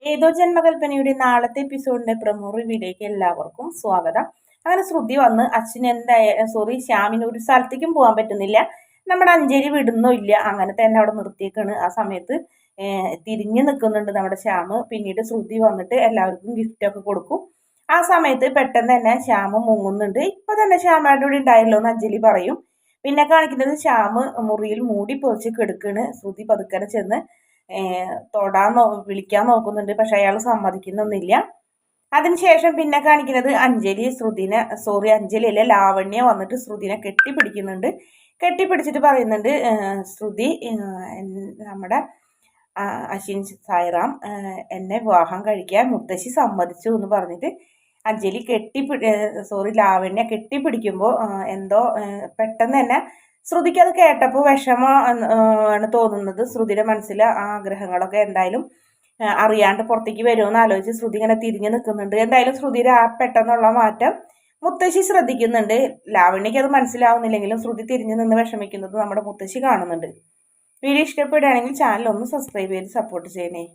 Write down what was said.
ഏതോ ജന്മകൽപ്പനയുടെ നാളത്തെ എപ്പിസോഡിന്റെ പ്രമോ റിവ്യൂയിലേക്ക് എല്ലാവർക്കും സ്വാഗതം. അങ്ങനെ ശ്രുതി വന്ന് അച്ഛൻ ശ്യാമിന് ഒരു സ്ഥലത്തേക്കും പോകാൻ പറ്റുന്നില്ല, നമ്മുടെ അഞ്ജലി വിടുന്നില്ല, അങ്ങനെ തന്നെ അവിടെ നിർത്തിയേക്കാണ്. ആ സമയത്ത് തിരിഞ്ഞു നിൽക്കുന്നുണ്ട് നമ്മുടെ ശ്യാമ്. പിന്നീട് ശ്രുതി വന്നിട്ട് എല്ലാവർക്കും ഗിഫ്റ്റ് ഒക്കെ കൊടുക്കും. ആ സമയത്ത് പെട്ടെന്ന് തന്നെ ശ്യാമ് മുങ്ങുന്നുണ്ട്. ഇപ്പൊ തന്നെ ശ്യാമയുടെ കൂടെ ഉണ്ടായല്ലോ എന്ന് അഞ്ജലി പറയും. പിന്നെ കാണിക്കുന്നത് ശ്യാമ് മുറിയിൽ മൂടി പൊതിച്ച് കിടക്കാണ്. ശ്രുതി പതുക്കനെ ചെന്ന് വിളിക്കാൻ നോക്കുന്നുണ്ട്, പക്ഷെ അയാൾ സമ്മതിക്കുന്നൊന്നുമില്ല. അതിനുശേഷം പിന്നെ കാണിക്കുന്നത് അഞ്ജലി അല്ല, ലാവണ്യ വന്നിട്ട് ശ്രുതിനെ കെട്ടിപ്പിടിക്കുന്നുണ്ട്. കെട്ടിപ്പിടിച്ചിട്ട് പറയുന്നുണ്ട്, ശ്രുതി നമ്മുടെ അശ്വിൻ സായിറാം എന്നെ വിവാഹം കഴിക്കാൻ മുത്തശ്ശി സമ്മതിച്ചു എന്ന് പറഞ്ഞിട്ട് ലാവണ്യ കെട്ടിപ്പിടിക്കുമ്പോൾ എന്തോ പെട്ടെന്ന് തന്നെ ശ്രുതിക്ക് അത് കേട്ടപ്പോൾ വിഷമം ആണ് തോന്നുന്നത്. ശ്രുതിയുടെ മനസ്സിലെ ആഗ്രഹങ്ങളൊക്കെ എന്തായാലും അറിയാണ്ട് പുറത്തേക്ക് വരുമെന്ന് ആലോചിച്ച് ശ്രുതി ഇങ്ങനെ തിരിഞ്ഞു നിൽക്കുന്നുണ്ട്. എന്തായാലും ശ്രുതിയുടെ ആ പെട്ടെന്നുള്ള മാറ്റം മുത്തശ്ശി ശ്രദ്ധിക്കുന്നുണ്ട്. ലാവണ്യക്ക് അത് മനസ്സിലാവുന്നില്ലെങ്കിലും ശ്രുതി തിരിഞ്ഞു നിന്ന് വിഷമിക്കുന്നത് നമ്മുടെ മുത്തശ്ശി കാണുന്നുണ്ട്. വീഡിയോ ഇഷ്ടപ്പെടുകയാണെങ്കിൽ ചാനൽ ഒന്ന് സബ്സ്ക്രൈബ് ചെയ്ത് സപ്പോർട്ട് ചെയ്യണേ.